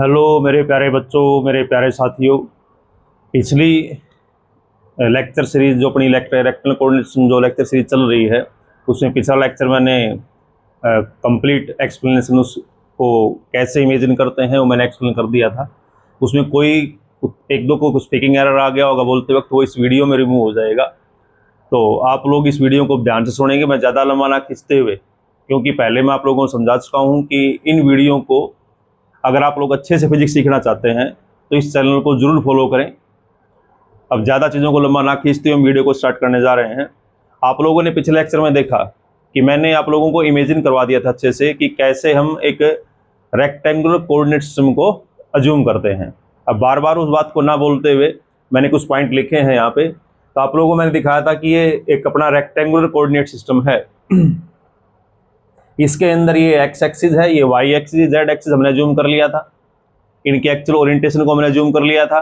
Hello मेरे प्यारे बच्चों, मेरे प्यारे साथियों। पिछली लेक्चर सीरीज जो अपनी रेक्टल कोऑर्डिनेशन जो लेक्चर सीरीज चल रही है, उसमें पिछला लेक्चर मैंने कंप्लीट एक्सप्लेनेशन उसको कैसे इमेजिन करते हैं वो मैंने एक्सप्लेन कर दिया था। उसमें कोई एक दो को स्पीकिंग एरर आ गया होगा बोलते वक्त, वो इस वीडियो में रिमूव हो जाएगा। तो आप लोग इस वीडियो को ध्यान से सुनेंगे, मैं ज़्यादा लंबा ना खींचते हुए, क्योंकि पहले मैं आप लोगों को समझा चुका हूँ कि इन वीडियो को अगर आप लोग अच्छे से फिजिक्स सीखना चाहते हैं तो इस चैनल को जरूर फॉलो करें। अब ज़्यादा चीज़ों को लंबा ना खींचते हुए हम वीडियो को स्टार्ट करने जा रहे हैं। आप लोगों ने पिछले लेक्चर में देखा कि मैंने आप लोगों को इमेजिन करवा दिया था अच्छे से कि कैसे हम एक रेक्टेंगुलर कोऑर्डिनेट सिस्टम को अज्यूम करते हैं। अब बार बार उस बात को ना बोलते हुए मैंने कुछ पॉइंट लिखे हैं यहाँ पे। तो आप लोगों को मैंने दिखाया था कि ये एक अपना रेक्टेंगुलर कोऑर्डिनेट सिस्टम है। इसके अंदर ये एक्स एक्सिस है, ये वाई एक्सिस, जेड एक्सिस हमने जूम कर लिया था, इनके एक्चुअल ओरिएंटेशन को हमने जूम कर लिया था।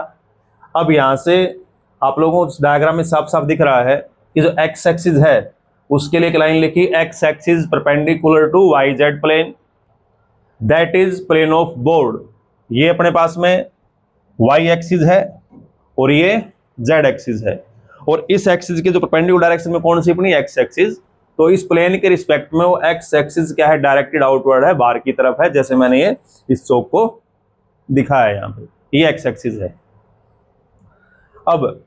अब यहाँ से आप लोगों को डायग्राम में साफ साफ दिख रहा है कि जो एक्स एक्सिस है उसके लिए एक लाइन लिखी, X axis perpendicular to Y Z plane, that is plane of board. ये अपने पास में वाई एक्सिस है और ये जेड एक्सिस है, और इस एक्सिस के जो परपेंडिकुलर डायरेक्शन में कौन सी अपनी एक्स एक्सिस। तो इस प्लेन के रिस्पेक्ट में वो एक्स एक्सिस क्या है, डायरेक्टेड आउटवर्ड है, बाहर की तरफ है, जैसे मैंने ये इस चौक को दिखाया है यहाँ पे, ये एक्स एक्सिस है। अब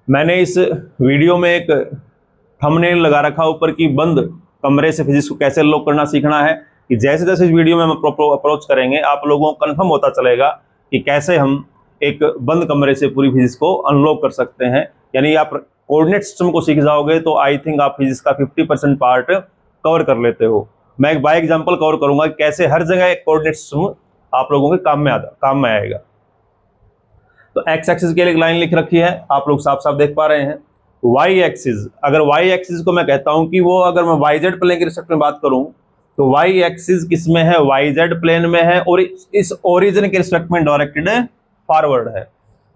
मैंने इस वीडियो में एक थंबनेल लगा रखा ऊपर की, बंद कमरे से फिजिक्स को कैसे अनलॉक करना सीखना है, कि जैसे जैसे इस वीडियो में हम अप्रोच करेंगे आप लोगों को कंफर्म होता चलेगा कि कैसे हम एक बंद कमरे से पूरी फिजिक्स को अनलॉक कर सकते हैं। यानी आप कोऑर्डिनेट सिस्टम को सीख जाओगे तो आई थिंक आप फिजिक्स का 50% पार्ट कवर कर लेते हो। मैं एक बाय एग्जांपल कवर करूंगा कि कैसे हर जगह एक कोऑर्डिनेट सिस्टम आप लोगों के काम में आएगा। तो एक्स एक्सिस के लिए एक लाइन लिख रखी है, आप लोग साफ साफ देख पा रहे हैं। वाई एक्सिस, अगर वाई एक्सिस को मैं कहता हूं कि वो, अगर मैं वाई जेड प्लेन के रिस्पेक्ट में बात करूं तो वाई एक्सिस किस में है, वाई जेड प्लेन में है, और इस ओरिजिन के रिस्पेक्ट में डायरेक्टेड फॉरवर्ड है।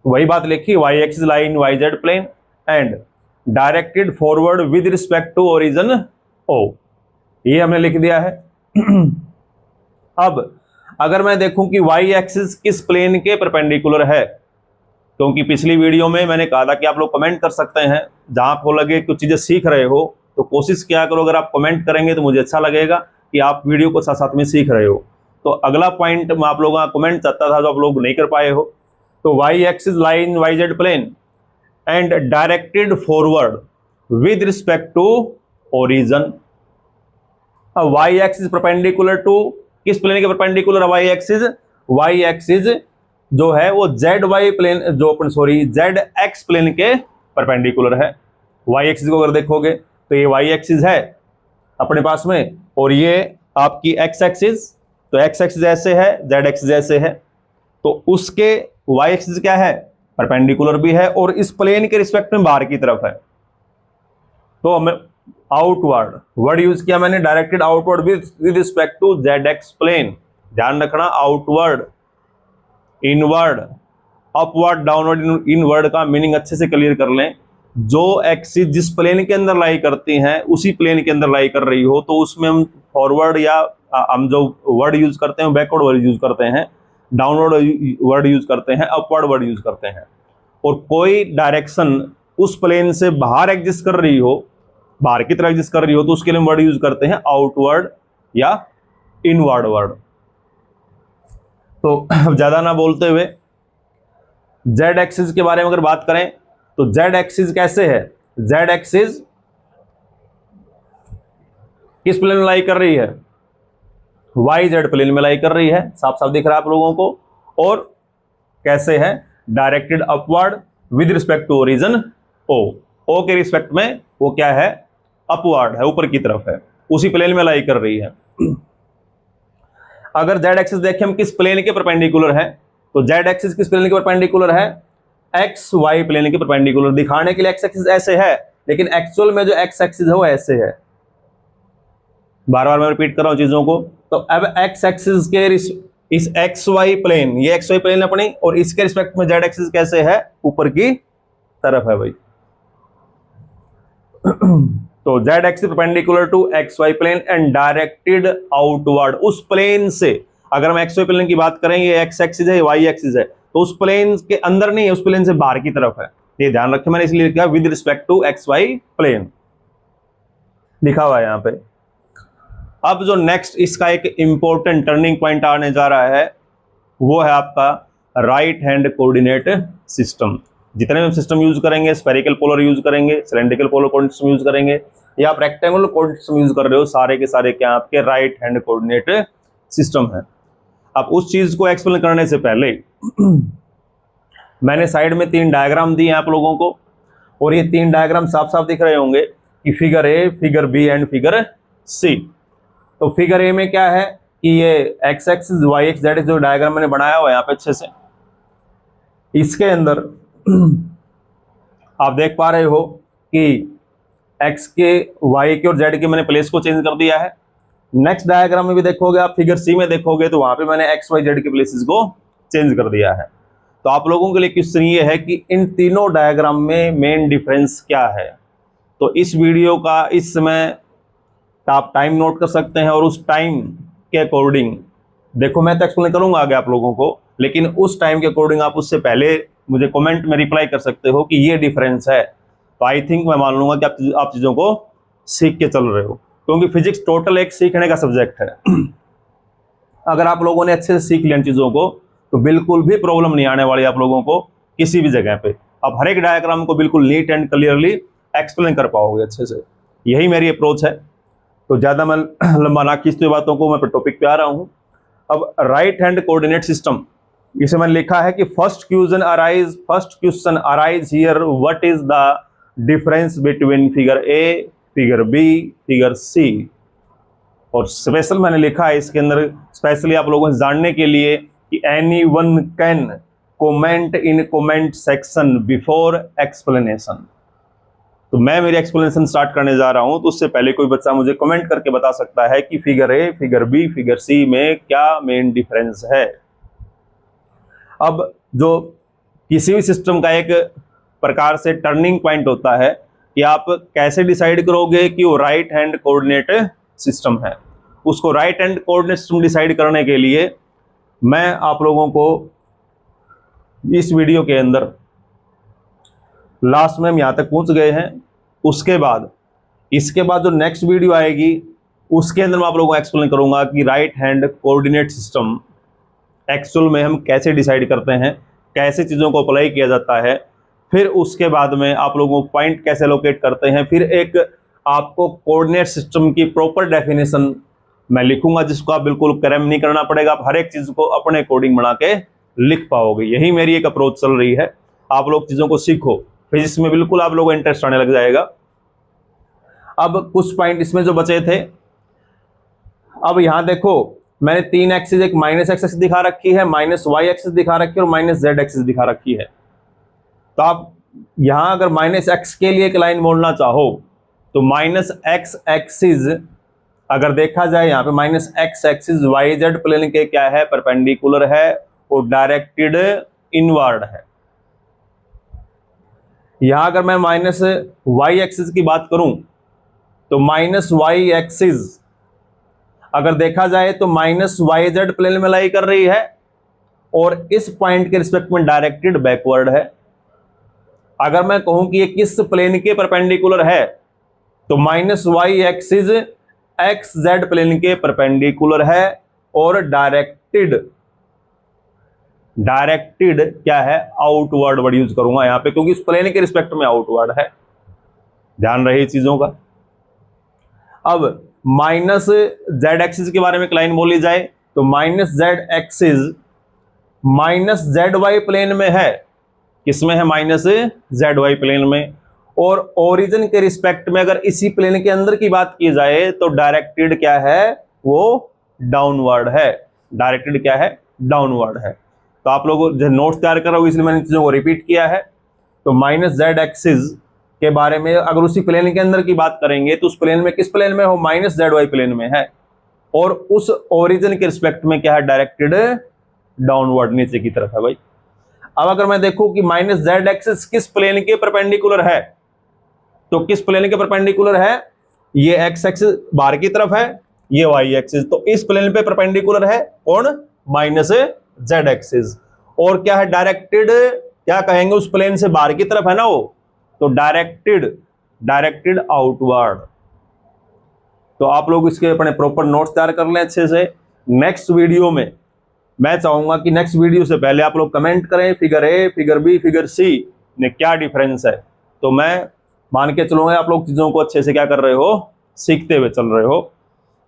वही बात लिखी, Y axis line Y Z plane and directed forward with respect to origin O, ये हमने लिख दिया है। अब अगर मैं देखूं कि वाई एक्सिस किस प्लेन के परपेंडिकुलर है, क्योंकि पिछली वीडियो में मैंने कहा था कि आप लोग कमेंट कर सकते हैं, जहां आपको लगे कुछ चीजें सीख रहे हो तो कोशिश किया करो, अगर आप कमेंट करेंगे तो मुझे अच्छा लगेगा कि आप वीडियो को साथ साथ में सीख रहे हो। तो अगला पॉइंट मैं आप लोगों का कमेंट चाहता था जो आप लोग नहीं कर पाए हो, तो Y axis line Y Z plane and directed forward with respect to origin. Y axis perpendicular to किस प्लेन के परपेंडिकुलर है वाई एक्सिस, वाई एक्सिस जो है वो जेड वाई प्लेन, जो अपन जेड एक्स प्लेन के परपेंडिकुलर है। वाई एक्सिस को अगर देखोगे तो ये वाई एक्सिस है अपने पास में, और ये आपकी एक्स एक्सिस, तो एक्स एक्सिस ऐसे है, जेड एक्सिस ऐसे है, तो उसके वाई एक्सिस क्या है, परपेंडिकुलर भी है, और इस प्लेन के रिस्पेक्ट में बाहर की तरफ है। तो हमें आउटवर्ड वर्ड यूज किया मैंने, directed outward with respect to Z X plane. ध्यान रखना, outward, inward, upward, downward, inward का मीनिंग अच्छे से क्लियर कर लें। जो एक्सिस जिस प्लेन के अंदर लाई करती हैं उसी प्लेन के अंदर लाई कर रही हो तो उसमें हम फॉरवर्ड या हम जो वर्ड यूज करते हैं बैकवर्ड वर्ड यूज करते हैं, डाउनवर्ड वर्ड यूज करते हैं, अपवर्ड वर्ड यूज करते हैं। और कोई डायरेक्शन उस प्लेन से बाहर एग्जिस्ट कर रही हो, बाहर की तरफ एग्जिस्ट कर रही हो, तो उसके लिए वर्ड यूज करते हैं आउटवर्ड या इनवर्ड वर्ड। तो ज्यादा ना बोलते हुए जेड एक्सिस के बारे में अगर बात करें तो जेड एक्सिस कैसे है, जेड एक्सिस किस प्लेन में लाई कर रही है, वाई जेड प्लेन में लाई कर रही है, साफ साफ दिख रहा है आप लोगों को। और कैसे है, directed upward with respect to origin O, O के रिस्पेक्ट में वो क्या है, अपवर्ड है, ऊपर की तरफ है, उसी प्लेन में लाई कर रही है। अगर जेड एक्सिस देखें हम किस प्लेन के परपेंडिकुलर है, तो जेड एक्सिस किस प्लेन के परपेंडिकुलर है, एक्स वाई प्लेन के परपेंडिकुलर। दिखाने के लिए एक्स एक्सिस ऐसे है, लेकिन एक्चुअल में जो एक्स एक्सिस है वो ऐसे है। बार बार मैं रिपीट कर रहा हूं चीजों को। तो अब एक्स एक्सिस के इस एक्स वाई प्लेन, ये एक्स वाई प्लेन अपनी, और इसके रिस्पेक्ट में जेड एक्सिस कैसे है, ऊपर की तरफ है भाई। तो Z axis perpendicular to X Y plane and directed outward, उस प्लेन से अगर हम एक्सवाई प्लेन की बात करें, ये एक्स एक्सिस है, वाई एक्सिस है, तो उस प्लेन के अंदर नहीं है, उस प्लेन से बाहर की तरफ है। ये ध्यान रखें, मैंने इसलिए लिखा with respect to X Y plane, लिखा हुआ है यहां पे। अब जो नेक्स्ट इसका एक इंपॉर्टेंट टर्निंग पॉइंट आने जा रहा है, वो है आपका राइट हैंड कोऑर्डिनेट सिस्टम। जितने भी हम सिस्टम यूज करेंगे, स्फेरिकल पोलर यूज करेंगे, cylindrical polar coordinate system use करेंगे, या आप रेक्टेंगुलर कोऑर्डिनेट सिस्टम यूज कर रहे हो, सारे के सारे क्या आपके राइट हैंड कोऑर्डिनेट सिस्टम है। अब उस चीज को एक्सप्लेन करने से पहले मैंने साइड में 3 डायग्राम दिए आप लोगों को, और ये 3 डायग्राम साफ साफ दिख रहे होंगे कि figure A, figure B and figure C. तो फिगर ए में क्या है कि ये X axis, Y X, Z जो डायग्राम मैंने बनाया हुआ है यहाँ पे अच्छे से, इसके अंदर आप देख पा रहे हो कि एक्स के, वाई के और जेड के मैंने प्लेस को चेंज कर दिया है। नेक्स्ट डायग्राम में भी देखोगे आप, फिगर सी में देखोगे तो वहां पे मैंने एक्स वाई जेड के प्लेसेस को चेंज कर दिया है। तो आप लोगों के लिए क्वेश्चन ये है कि इन तीनों डायग्राम में मेन डिफरेंस क्या है। तो इस वीडियो का इस समय आप टाइम नोट कर सकते हैं, और उस टाइम के अकॉर्डिंग देखो, मैं तो एक्सप्लेन करूंगा आगे आप लोगों को, लेकिन उस टाइम के अकॉर्डिंग आप उससे पहले मुझे कमेंट में रिप्लाई कर सकते हो कि ये डिफरेंस है। तो आई थिंक मैं मान लूंगा कि आप चीज़ों को सीख के चल रहे हो, क्योंकि फिजिक्स टोटल एक सीखने का सब्जेक्ट है। अगर आप लोगों ने अच्छे से सीख लिया इन चीज़ों को तो बिल्कुल भी प्रॉब्लम नहीं आने वाली आप लोगों को किसी भी जगह पे। आप हर एक डायग्राम को बिल्कुल नीट एंड क्लियरली एक्सप्लेन कर पाओगे अच्छे से। यही मेरी अप्रोच है। तो ज़्यादा मैं लंबा ना खींचते हुए बातों को, मैं टॉपिक पे आ रहा हूँ। अब राइट हैंड कोऑर्डिनेट सिस्टम, इसे मैंने लिखा है कि first question arise here, what is the difference between figure A, figure B, figure C. और स्पेशल मैंने लिखा है इसके अंदर स्पेशली आप लोगों से जानने के लिए कि anyone can comment in comment section before explanation. तो मैं मेरी एक्सप्लेनेशन स्टार्ट करने जा रहा हूं, तो उससे पहले कोई बच्चा मुझे कमेंट करके बता सकता है कि figure A, figure B, figure C में क्या मेन डिफरेंस है। अब जो किसी भी सिस्टम का एक प्रकार से टर्निंग पॉइंट होता है कि आप कैसे डिसाइड करोगे कि वो राइट हैंड कोऑर्डिनेट सिस्टम है। उसको right hand coordinate system decide करने के लिए मैं आप लोगों को इस वीडियो के अंदर लास्ट में हम यहां तक पहुंच गए हैं। उसके बाद इसके बाद जो नेक्स्ट वीडियो आएगी उसके अंदर मैं आप लोगों को एक्सप्लेन करूंगा कि right hand coordinate system actual में हम कैसे डिसाइड करते हैं, कैसे चीज़ों को अप्लाई किया जाता है। फिर उसके बाद में आप लोगों को पॉइंट कैसे लोकेट करते हैं। फिर एक आपको कोऑर्डिनेट सिस्टम की प्रॉपर डेफिनेशन मैं लिखूंगा, जिसको आप बिल्कुल क्रैम नहीं करना पड़ेगा। आप हर एक चीज़ को अपने अकॉर्डिंग बना के लिख पाओगे। यही मेरी एक अप्रोच चल रही है। आप लोग चीज़ों को सीखो, फिजिक्स में बिल्कुल आप लोगों को इंटरेस्ट आने लग जाएगा। अब कुछ पॉइंट इसमें जो बचे थे, अब यहां देखो मैंने 3 एक्सिस, एक माइनस एक्स एक्सिस दिखा रखी है, माइनस वाई एक्सिस दिखा रखी है और माइनस जेड एक्सिस दिखा रखी है। तो आप यहां अगर माइनस एक्स के लिए एक लाइन मोड़ना चाहो तो माइनस एक्स एक्सिस अगर देखा जाए यहाँ पे minus X axis Y Z plane के क्या है, परपेंडिकुलर है और डायरेक्टेड इनवर्ड है। यहां अगर मैं माइनस वाई एक्सिस की बात करूं तो माइनस वाई एक्सिस अगर देखा जाए तो माइनस वाई जेड प्लेन में लाई कर रही है और इस पॉइंट के रिस्पेक्ट में डायरेक्टेड बैकवर्ड है। अगर मैं कहूं कि ये किस प्लेन के परपेंडिकुलर है तो minus Y axis X Z plane के परपेंडिकुलर है और डायरेक्टेड क्या है, आउटवर्ड वर्ड यूज करूंगा यहां पे, क्योंकि इस प्लेन के रिस्पेक्ट में आउटवर्ड है। ध्यान रहे चीजों का। अब माइनस जेड एक्सिस के बारे में एक लाइन बोली जाए तो minus Z axis minus Z Y plane में है। किसमें है? माइनस जेड वाई प्लेन में। और ओरिजिन के रिस्पेक्ट में अगर इसी प्लेन के अंदर की बात की जाए तो डायरेक्टेड क्या है, वो डाउनवर्ड है। डायरेक्टेड क्या है, डाउनवर्ड है। तो आप लोग जो नोट्स तैयार कर रहे हो इसलिए मैंने चीजों को रिपीट किया है। तो माइनस जेड एक्सिस के बारे में अगर उसी प्लेन के अंदर की बात करेंगे तो उस प्लेन में किस प्लेन में हो, माइनस जेड वाई प्लेन में है। और उस ओरिजिन के रिस्पेक्ट में क्या है, डायरेक्टेड डाउनवर्ड, नीचे की तरफ है भाई। अब अगर मैं देखूं कि माइनस जेड एक्सिस किस प्लेन के परपेंडिकुलर है तो किस प्लेन के परपेंडिकुलर है, ये एक्स एक्सिस बाहर की तरफ है ये वाई एक्सिस, तो इस प्लेन पे परपेंडिकुलर है कौन, माइनस जेड एक्सिस। और क्या है, डायरेक्टेड, क्या कहेंगे उस प्लेन से बाहर की तरफ है ना वो, तो डायरेक्टेड आउटवर्ड। तो आप लोग इसके अपने प्रॉपर नोट्स तैयार कर लें अच्छे से। नेक्स्ट वीडियो में मैं चाहूंगा कि नेक्स्ट वीडियो से पहले आप लोग कमेंट करें figure A, figure B, figure C में क्या डिफरेंस है, तो मैं मान के चलूंगा आप लोग चीजों को अच्छे से क्या कर रहे हो, सीखते हुए चल रहे हो।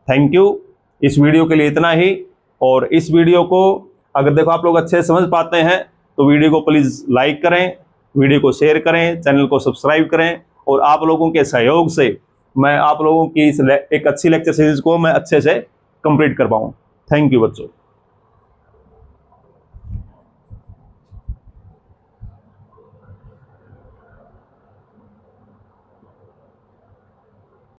थैंक यू, इस वीडियो के लिए इतना ही। और इस वीडियो को अगर देखो आप लोग अच्छे से समझ पाते हैं तो वीडियो को प्लीज लाइक करें, वीडियो को शेयर करें, चैनल को सब्सक्राइब करें, और आप लोगों के सहयोग से मैं आप लोगों की एक अच्छी लेक्चर सीरीज को मैं अच्छे से कंप्लीट कर पाऊँ। थैंक यू बच्चों।